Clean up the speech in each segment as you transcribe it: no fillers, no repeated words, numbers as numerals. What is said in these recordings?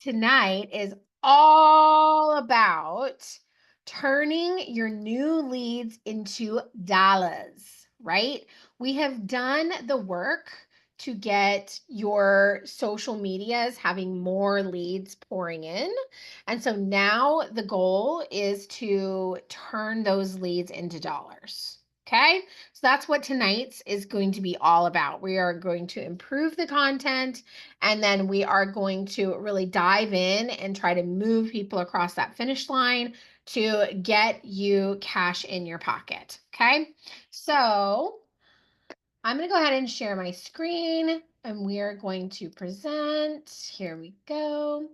tonight is all about turning your new leads into dollars, right? We have done the work to get your social medias having more leads pouring in. And so now the goal is to turn those leads into dollars. Okay. So that's what tonight's is going to be all about. We are going to improve the content, and then we are going to really dive in and try to move people across that finish line to get you cash in your pocket. Okay. So I'm going to go ahead and share my screen and we are going to present. Here we go.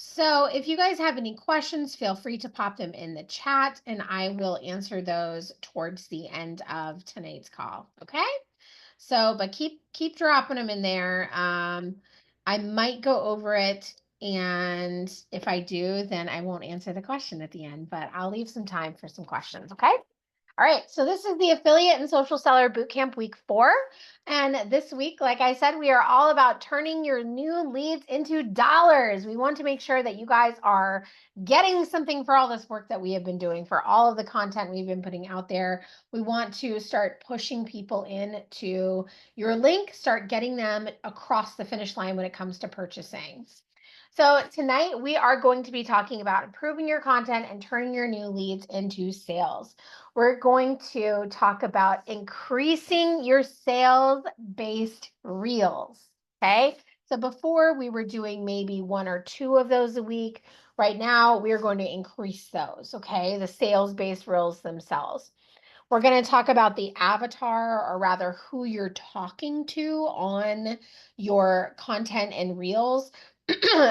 So if you guys have any questions, feel free to pop them in the chat and I will answer those towards the end of tonight's call. Okay. So, but keep dropping them in there. I might go over it, and if I do, then I won't answer the question at the end, but I'll leave some time for some questions, okay? All right, so this is the Affiliate and Social Seller Bootcamp week 4. And this week, like I said, we are all about turning your new leads into dollars. We want to make sure that you guys are getting something for all this work that we have been doing, for all of the content we've been putting out there. We want to start pushing people into your link, start getting them across the finish line when it comes to purchasing. So tonight we are going to be talking about improving your content and turning your new leads into sales. We're going to talk about increasing your sales-based reels, okay? So before we were doing maybe 1 or 2 of those a week. Right now we're going to increase those, okay? The sales-based reels themselves. We're going to talk about the avatar, or rather who you're talking to on your content and reels.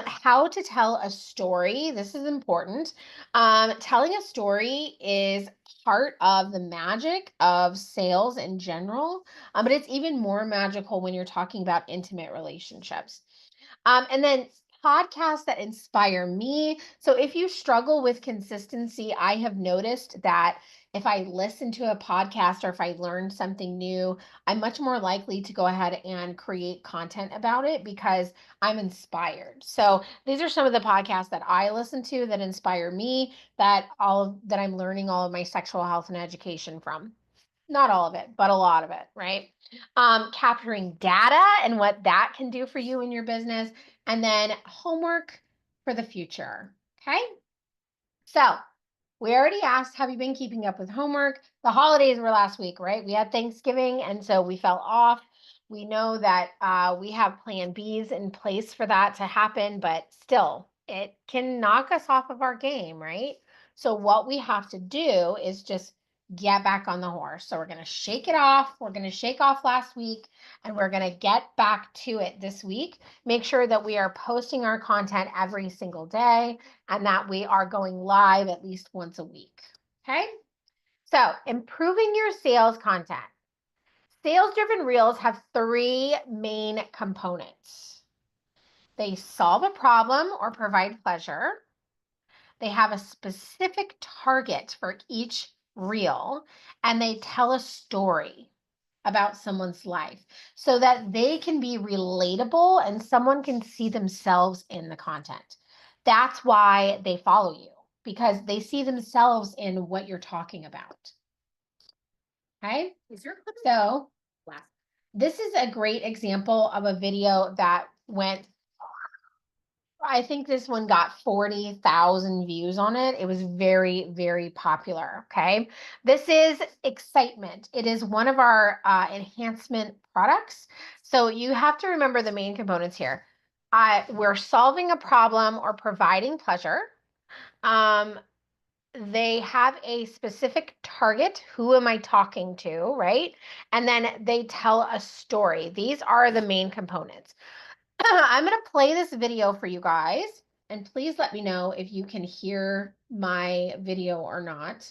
How to tell a story. This is important. Telling a story is part of the magic of sales in general, but it's even more magical when you're talking about intimate relationships. And then podcasts that inspire me. So if you struggle with consistency, I have noticed that if I listen to a podcast or if I learn something new, I'm much more likely to go ahead and create content about it because I'm inspired. So these are some of the podcasts that I listen to that inspire me, that I'm learning all of my sexual health and education from. Not all of it, but a lot of it, right? Capturing data and what that can do for you in your business, and then homework for the future. Okay. So we already asked, have you been keeping up with homework? The holidays were last week, right? We had Thanksgiving, and so we fell off. We know that we have plan Bs in place for that to happen, but still, it can knock us off of our game, right? So what we have to do is just get back on the horse. So we're going to shake it off. We're going to shake off last week, and we're going to get back to it this week. Make sure that we are posting our content every single day and that we are going live at least once a week. Okay. So improving your sales content. Sales-driven reels have 3 main components. They solve a problem or provide pleasure. They have a specific target for each reel, and they tell a story about someone's life so that they can be relatable and someone can see themselves in the content. That's why they follow you, because they see themselves in what you're talking about. Okay. So this is a great example of a video that went, I think this one got 40,000 views on it. It was very, very popular. Okay. This is Excitement. It is one of our enhancement products. So you have to remember the main components here. We're solving a problem or providing pleasure. They have a specific target. Who am I talking to? Right. And then they tell a story. These are the main components. I'm going to play this video for you guys, and please let me know if you can hear my video or not,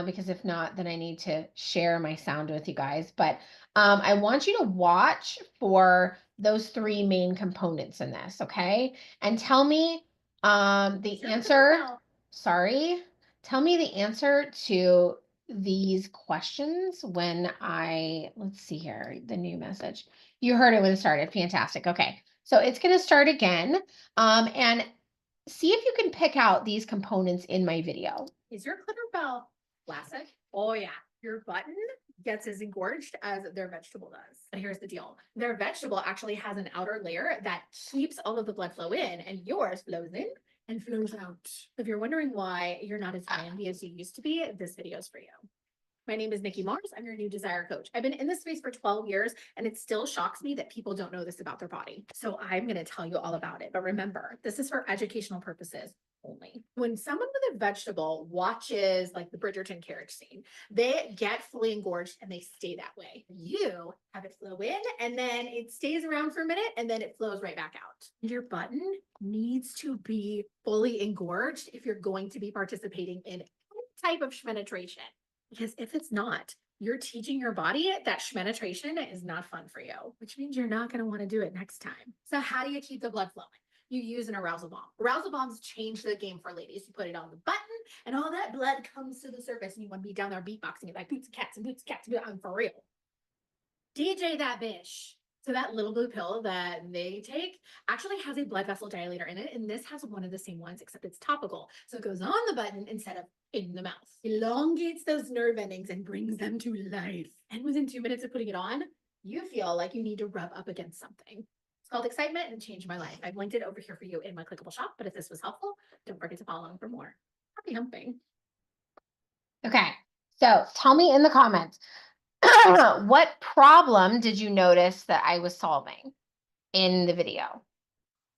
because if not, then I need to share my sound with you guys. But I want you to watch for those 3 main components in this, okay? And tell me the answer. Sorry. Tell me the answer to these questions when let's see here, the new message. You heard it when it started. Fantastic. Okay. So it's going to start again. And see if you can pick out these components in my video. Is your clitoral bell flaccid? Oh yeah. Your button gets as engorged as their vegetable does. But here's the deal. Their vegetable actually has an outer layer that keeps all of the blood flow in, and yours flows in and flows out. If you're wondering why you're not as handy as you used to be, this video is for you. My name is Nikki Mars. I'm your new desire coach. I've been in this space for 12 years and it still shocks me that people don't know this about their body. So I'm going to tell you all about it. But remember, this is for educational purposes only. When someone with a vegetable watches like the Bridgerton carriage scene, they get fully engorged and they stay that way. You have it flow in and then it stays around for a minute and then it flows right back out. Your button needs to be fully engorged if you're going to be participating in any type of penetration. Because if it's not, you're teaching your body that penetration is not fun for you, which means you're not going to want to do it next time. So how do you keep the blood flowing? You use an arousal bomb. Arousal bombs change the game for ladies. You put it on the button and all that blood comes to the surface and you want to be down there beatboxing it like boots and cats and boots and cats. I'm for real. DJ that bitch. So that little blue pill that they take actually has a blood vessel dilator in it. And this has one of the same ones, except it's topical. So it goes on the button instead of in the mouth. Elongates those nerve endings and brings them to life. And within 2 minutes of putting it on, you feel like you need to rub up against something. It's called Excitement and changed my life. I've linked it over here for you in my clickable shop. But if this was helpful, don't forget to follow along for more. Happy humping. Okay. So tell me in the comments, what problem did you notice that I was solving in the video?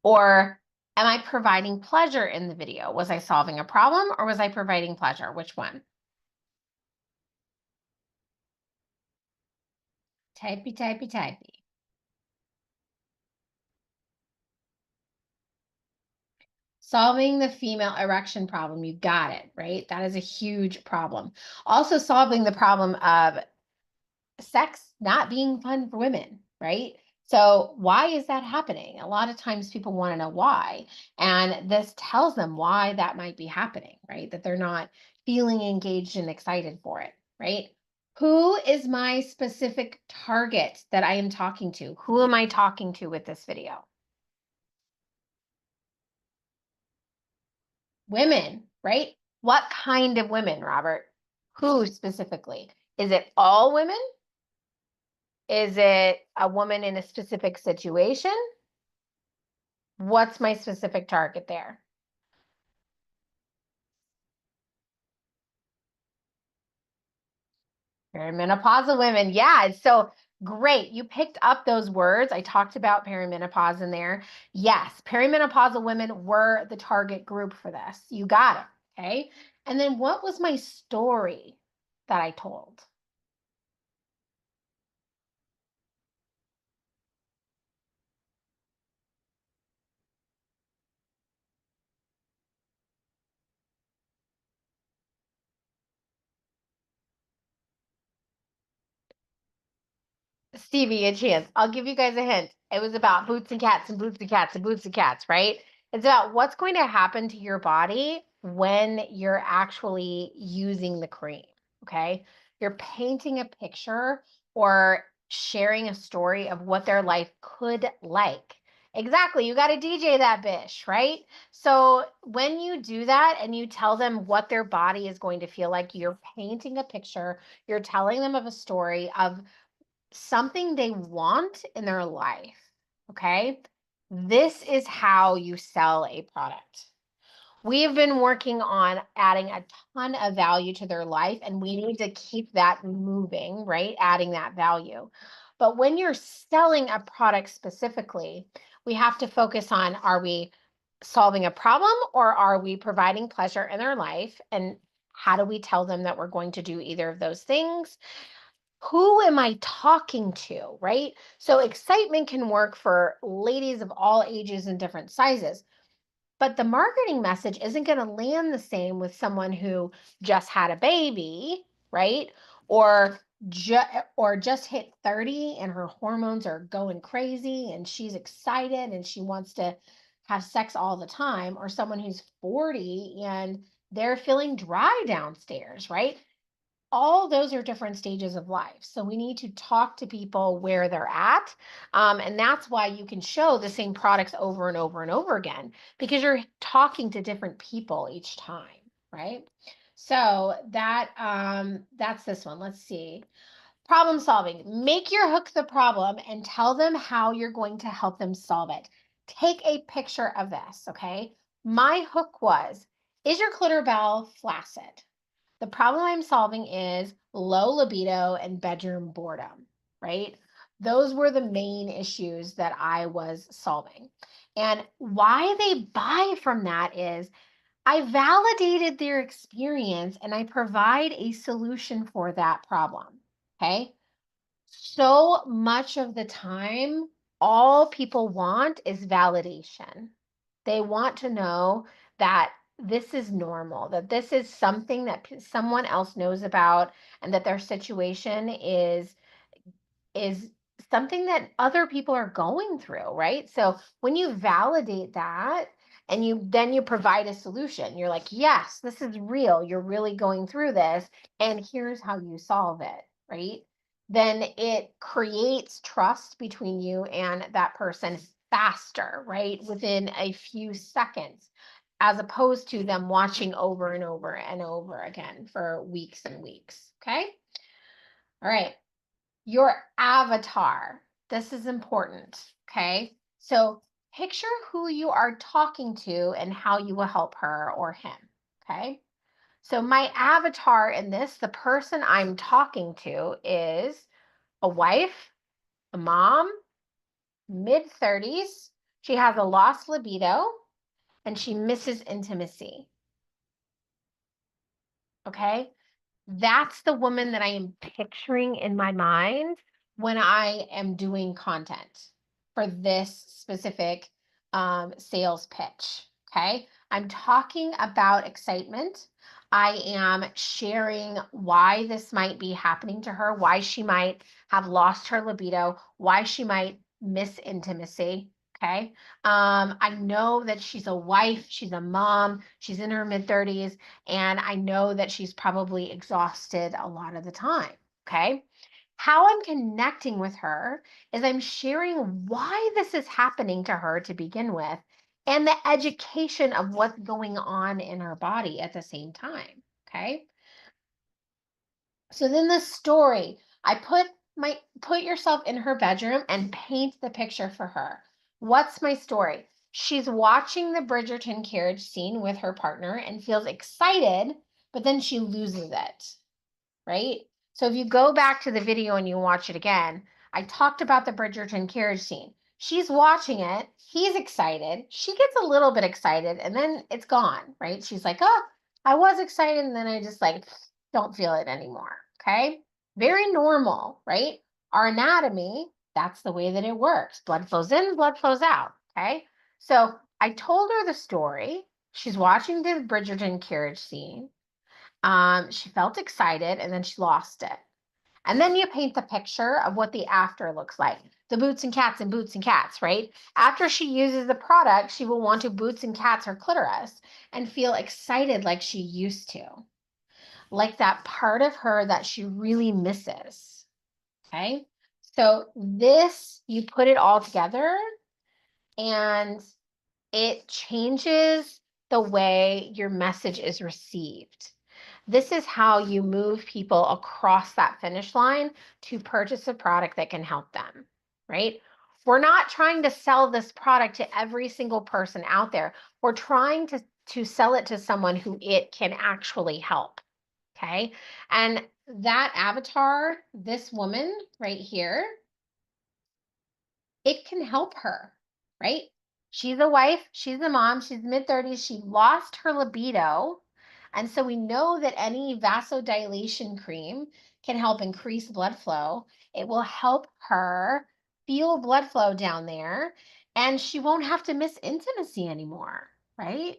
Or am I providing pleasure in the video? Was I solving a problem or was I providing pleasure? Which one? Typey, typey, typey. Solving the female erection problem. You got it, right? That is a huge problem. Also solving the problem of sex not being fun for women, right? So why is that happening? A lot of times people want to know why. And this tells them why that might be happening, right? That they're not feeling engaged and excited for it, right? Who is my specific target that I am talking to? Who am I talking to with this video? Women, right? What kind of women, Robert? Who specifically? Is it all women? Is it a woman in a specific situation? What's my specific target there? Perimenopausal women. Yeah, it's so great. You picked up those words. I talked about perimenopause in there. Yes, perimenopausal women were the target group for this. You got it. Okay. And then what was my story that I told? Stevie, a chance. I'll give you guys a hint. It was about boots and cats and boots and cats and boots and cats, right? It's about what's going to happen to your body when you're actually using the cream. Okay. You're painting a picture or sharing a story of what their life could like. Exactly. You got to DJ that bitch, right? So when you do that and you tell them what their body is going to feel like, you're painting a picture, you're telling them of a story of something they want in their life. Okay. This is how you sell a product. We have been working on adding a ton of value to their life, and we need to keep that moving, right? Adding that value. But when you're selling a product specifically, we have to focus on, are we solving a problem or are we providing pleasure in their life? And how do we tell them that we're going to do either of those things? Who am I talking to, right? So excitement can work for ladies of all ages and different sizes, but the marketing message isn't going to land the same with someone who just had a baby, right? Or just hit 30 and her hormones are going crazy and she's excited and she wants to have sex all the time, or someone who's 40 and they're feeling dry downstairs, right? all those are different stages of life. So we need to talk to people where they're at. And that's why you can show the same products over and over and over again, because you're talking to different people each time, right? So that's this one. Let's see. Problem solving. Make your hook the problem and tell them how you're going to help them solve it. Take a picture of this, okay? My hook was, is your clitoral bell flaccid? The problem I'm solving is low libido and bedroom boredom, right? Those were the main issues that I was solving. And why they buy from that is I validated their experience and I provide a solution for that problem. Okay. So much of the time, all people want is validation. They want to know that this is normal, that this is something that someone else knows about, and that their situation is something that other people are going through, right? So when you validate that and you provide a solution, you're like, yes, this is real. You're really going through this, and here's how you solve it, right? Then it creates trust between you and that person faster, right? Within a few seconds, as opposed to them watching over and over and over again for weeks and weeks. Okay. All right. Your avatar. This is important. Okay. So picture who you are talking to and how you will help her or him. Okay. So my avatar in this, the person I'm talking to is a wife, a mom, mid 30s. She has a lost libido and she misses intimacy. Okay. That's the woman that I am picturing in my mind when I am doing content for this specific sales pitch. Okay. I'm talking about excitement. I am sharing why this might be happening to her, why she might have lost her libido, why she might miss intimacy. Okay. I know that she's a wife, she's a mom, she's in her mid 30s, and I know that she's probably exhausted a lot of the time. Okay. How I'm connecting with her is I'm sharing why this is happening to her to begin with and the education of what's going on in her body at the same time. Okay. So then the story, I put yourself in her bedroom and paint the picture for her. What's my story? She's watching the Bridgerton carriage scene with her partner and feels excited, but then she loses it, right? So if you go back to the video and you watch it again, I talked about the Bridgerton carriage scene. She's watching it, he's excited, she gets a little bit excited, and then it's gone, right? She's like, oh, I was excited, and then I just like don't feel it anymore. Okay. Very normal, right? Our anatomy, that's the way that it works. Blood flows in, blood flows out. Okay. So I told her the story. She's watching the Bridgerton carriage scene. She felt excited and then she lost it. And then you paint the picture of what the after looks like. The boots and cats and boots and cats, right? After she uses the product, she will want to boots and cats her clitoris and feel excited like she used to, like that part of her that she really misses. Okay. So this, you put it all together and it changes the way your message is received. This is how you move people across that finish line to purchase a product that can help them, right? We're not trying to sell this product to every single person out there. We're trying to sell it to someone who it can actually help. Okay. And that avatar, this woman right here, it can help her, right? She's a wife, she's a mom, she's mid 30s, she lost her libido. And so we know that any vasodilation cream can help increase blood flow. It will help her feel blood flow down there, and she won't have to miss intimacy anymore, right?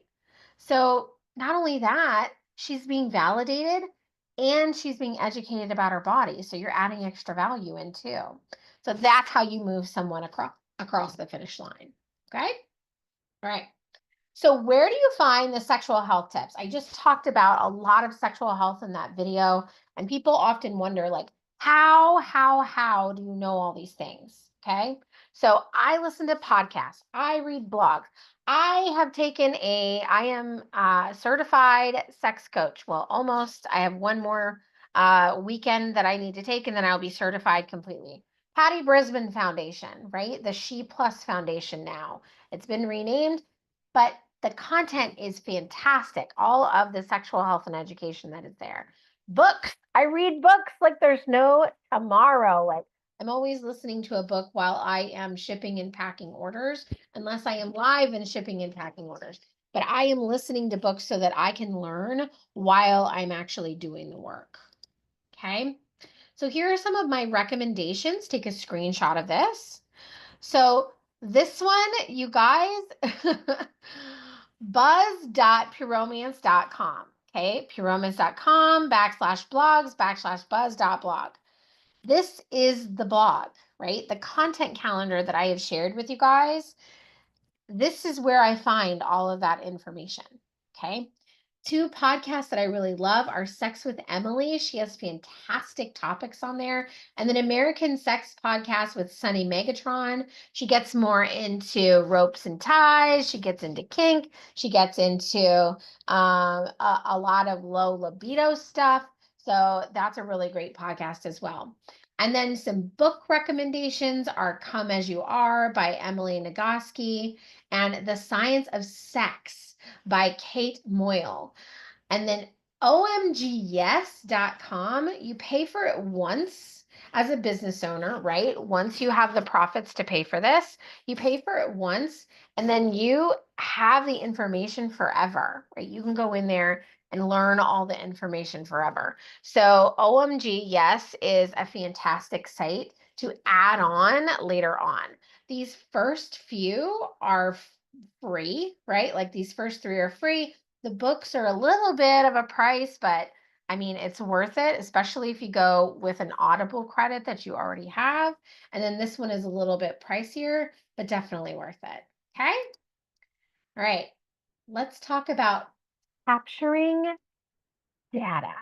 So not only that, she's being validated and she's being educated about her body. So you're adding extra value in too. So that's how you move someone across the finish line. Okay. All right. So where do you find the sexual health tips? I just talked about a lot of sexual health in that video, and people often wonder like, how do you know all these things? Okay. So I listen to podcasts, I read blogs. I am a certified sex coach. Well, almost. I have one more weekend that I need to take, and then I'll be certified completely. Patty Brisbane Foundation, right? The She Plus Foundation now. It's been renamed, but the content is fantastic. All of the sexual health and education that is there. Books. I read books like there's no tomorrow. Like I'm always listening to a book while I am shipping and packing orders, unless I am live in shipping and packing orders. But I am listening to books so that I can learn while I'm actually doing the work. Okay. So here are some of my recommendations. Take a screenshot of this. So this one, you guys, buzz.puromance.com. Okay, puromance.com /blogs/buzz.blog. This is the blog, right? The content calendar that I have shared with you guys. This is where I find all of that information. Okay. Two podcasts that I really love are Sex with Emily. She has fantastic topics on there. And then American Sex Podcast with Sunny Megatron. She gets more into ropes and ties. She gets into kink. She gets into a lot of low libido stuff. So that's a really great podcast as well. And then some book recommendations are Come As You Are by Emily Nagoski and The Science of Sex by Kate Moyle. And then omgyes.com, you pay for it once as a business owner, right? Once you have the profits to pay for this, you pay for it once and then you have the information forever, right? You can go in there and learn all the information forever. So OMG Yes is a fantastic site to add on later on. These first few are free, right? Like these first three are free. The books are a little bit of a price, but I mean, it's worth it, especially if you go with an Audible credit that you already have. And then this one is a little bit pricier, but definitely worth it. Okay. All right. Let's talk about capturing data.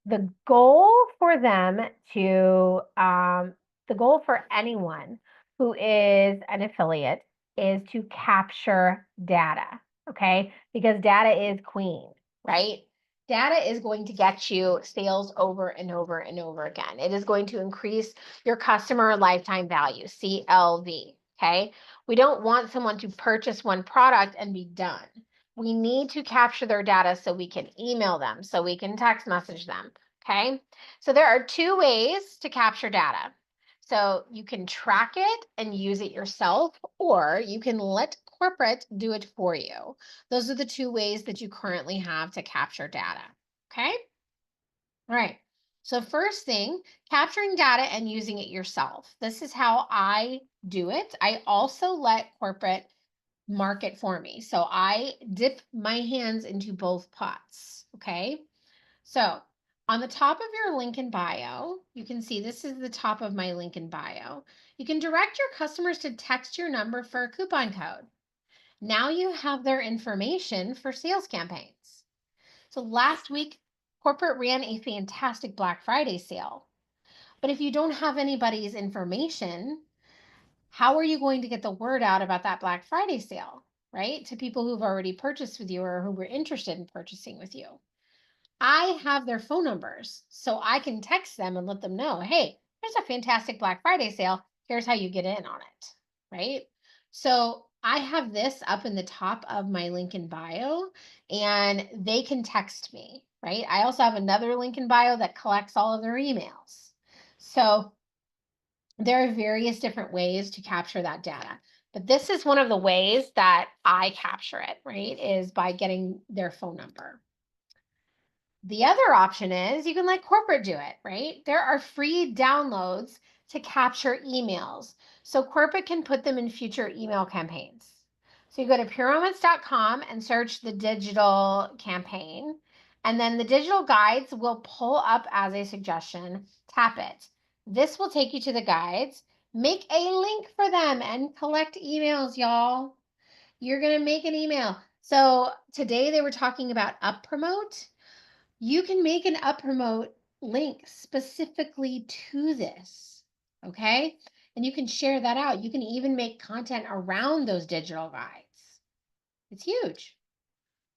The goal for them to, the goal for anyone who is an affiliate is to capture data, okay? Because data is queen, right? Data is going to get you sales over and over and over again. It is going to increase your customer lifetime value, CLV, okay? We don't want someone to purchase one product and be done. We need to capture their data so we can email them, so we can text message them. Okay, so there are two ways to capture data. So you can track it and use it yourself, or you can let corporate do it for you. Those are the two ways that you currently have to capture data. Okay, all right. So first thing, capturing data and using it yourself. This is how I do it. I also let corporate market for me. So I dip my hands into both pots. Okay. So on the top of your link in bio, you can see this is the top of my link in bio. You can direct your customers to text your number for a coupon code. Now you have their information for sales campaigns. So last week, corporate ran a fantastic Black Friday sale. But if you don't have anybody's information, how are you going to get the word out about that Black Friday sale, right? To people who've already purchased with you or who were interested in purchasing with you. I have their phone numbers, so I can text them and let them know, hey, there's a fantastic Black Friday sale. Here's how you get in on it, right? So I have this up in the top of my link in bio, and they can text me, right? I also have another link in bio that collects all of their emails. So there are various different ways to capture that data. But this is one of the ways that I capture it, right? Is by getting their phone number. The other option is you can let corporate do it, right? There are free downloads to capture emails. So corporate can put them in future email campaigns. So you go to puromance.com and search the digital campaign. And then the digital guides will pull up as a suggestion. Tap it. This will take you to the guides. Make a link for them and collect emails, y'all. You're going to make an email. So today they were talking about up promote. You can make an up promote link specifically to this. Okay. And you can share that out. You can even make content around those digital guides. It's huge.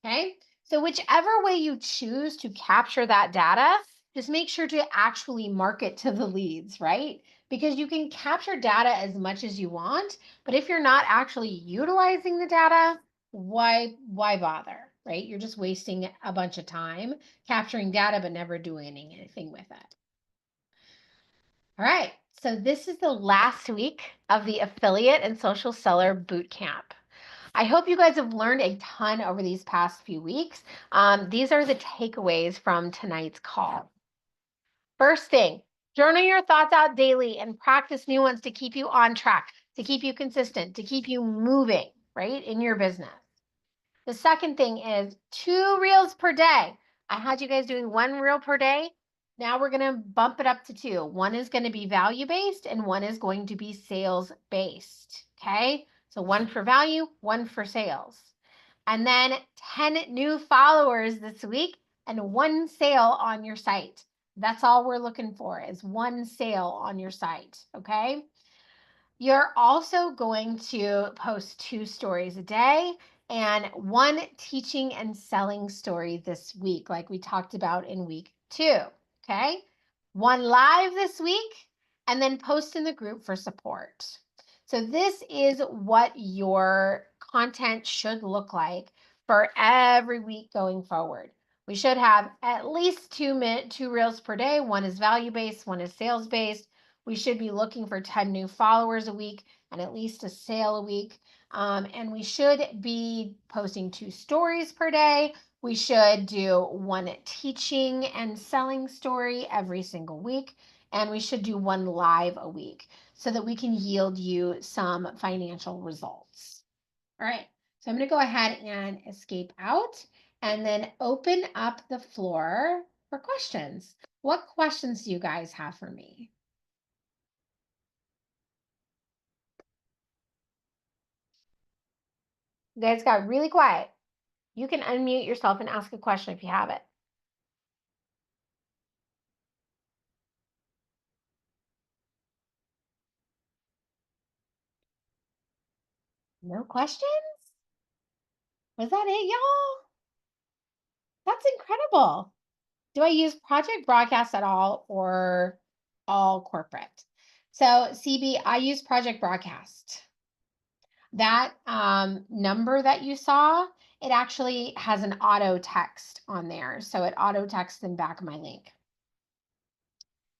Okay. So whichever way you choose to capture that data, just make sure to actually market to the leads, right? Because you can capture data as much as you want, but if you're not actually utilizing the data, why bother, right? You're just wasting a bunch of time capturing data but never doing anything with it. All right. So this is the last week of the affiliate and social seller bootcamp. I hope you guys have learned a ton over these past few weeks. These are the takeaways from tonight's call. First thing, journal your thoughts out daily and practice new ones to keep you on track, to keep you consistent, to keep you moving, right, in your business. The second thing is 2 reels per day. I had you guys doing 1 reel per day. Now we're going to bump it up to 2. One is going to be value-based and one is going to be sales-based. Okay. So 1 for value, 1 for sales. And then 10 new followers this week and 1 sale on your site. That's all we're looking for is 1 sale on your site. Okay. You're also going to post 2 stories a day and 1 teaching and selling story this week, like we talked about in week 2. Okay. 1 live this week and then post in the group for support. So this is what your content should look like for every week going forward. We should have at least 2 reels per day. 1 is value based, 1 is sales based. We should be looking for 10 new followers a week and at least a sale a week. And we should be posting 2 stories per day. We should do 1 teaching and selling story every single week. And we should do 1 live a week so that we can yield you some financial results. All right, so I'm going to go ahead and escape out and then open up the floor for questions. What questions do you guys have for me? You guys got really quiet. You can unmute yourself and ask a question if you have it. No questions? Was that it, y'all? That's incredible. Do I use Project Broadcast at all or all corporate? So CB, I use Project Broadcast. That number that you saw, it actually has an auto text on there. So it auto texts in back of my link.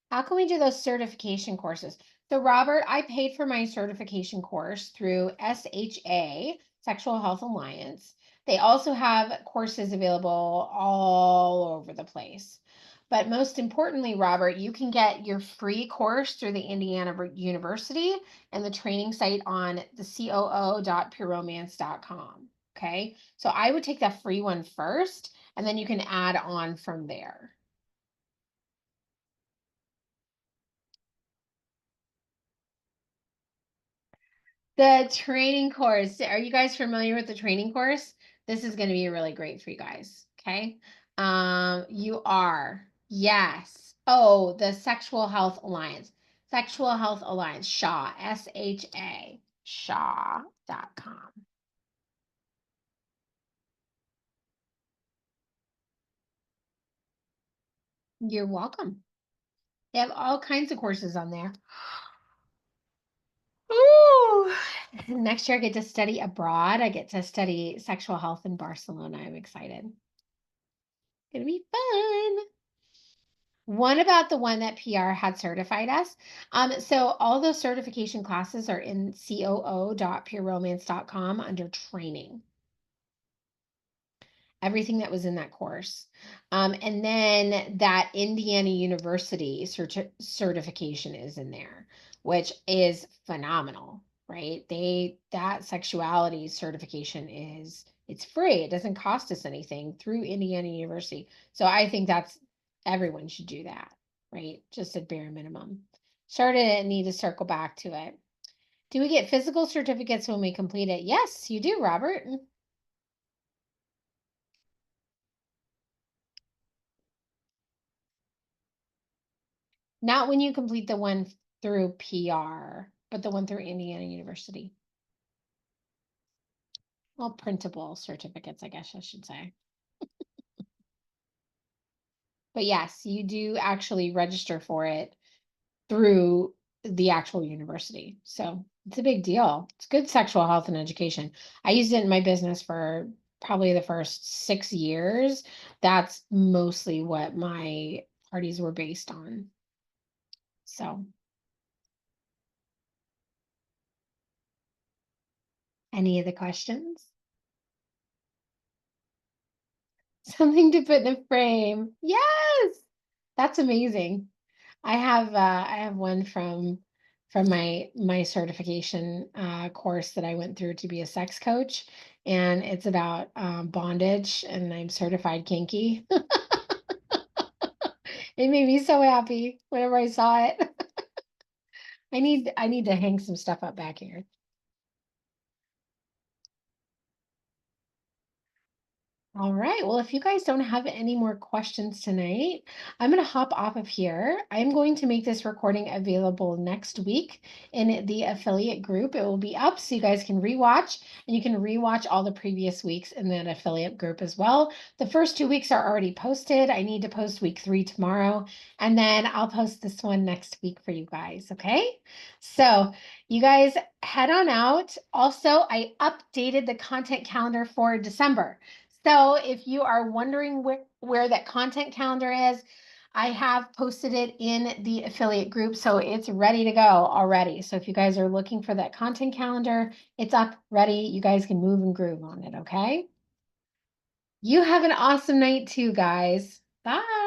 How can we do those certification courses? So Robert, I paid for my certification course through SHA, Sexual Health Alliance. They also have courses available all over the place. But most importantly, Robert, you can get your free course through the Indiana University and the training site on the coo.pureromance.com. Okay. So I would take that free one first, and then you can add on from there. The training course. Are you guys familiar with the training course? This is going to be really great for you guys. Okay. You are. Yes. Oh, the Sexual Health Alliance. Sexual Health Alliance, SHA, SHA, SHA.com. You're welcome. They have all kinds of courses on there. Ooh. Next year I get to study abroad. I get to study sexual health in Barcelona. I'm excited. It's gonna be fun. One about the one that PR had certified us. So all those certification classes are in coo.pureromance.com under training. Everything that was in that course. And then that Indiana University certification is in there, which is phenomenal, right? That sexuality certification it's free. It doesn't cost us anything through Indiana University. So I think everyone should do that, right? Just at bare minimum. Started it and need to circle back to it. Do we get physical certificates when we complete it? Yes, you do, Robert. Not when you complete the one through PR, but the one through Indiana University. Well, printable certificates, I guess I should say. But yes, you do actually register for it through the actual university. So it's a big deal. It's good sexual health and education. I used it in my business for probably the first 6 years. That's mostly what my parties were based on. So, any of the questions? Something to put in a frame. Yes. That's amazing. I have one from my certification course that I went through to be a sex coach, and it's about bondage, and I'm certified kinky. It made me so happy whenever I saw it. I need to hang some stuff up back here. All right. Well, if you guys don't have any more questions tonight, I'm going to hop off of here. I'm going to make this recording available next week in the affiliate group. It will be up so you guys can rewatch, and you can rewatch all the previous weeks in that affiliate group as well. The first 2 weeks are already posted. I need to post week 3 tomorrow, and then I'll post this one next week for you guys. Okay. So you guys head on out. Also, I updated the content calendar for December. So if you are wondering where that content calendar is, I have posted it in the affiliate group, so it's ready to go already. So if you guys are looking for that content calendar, it's up, ready. You guys can move and groove on it, okay? You have an awesome night too, guys. Bye.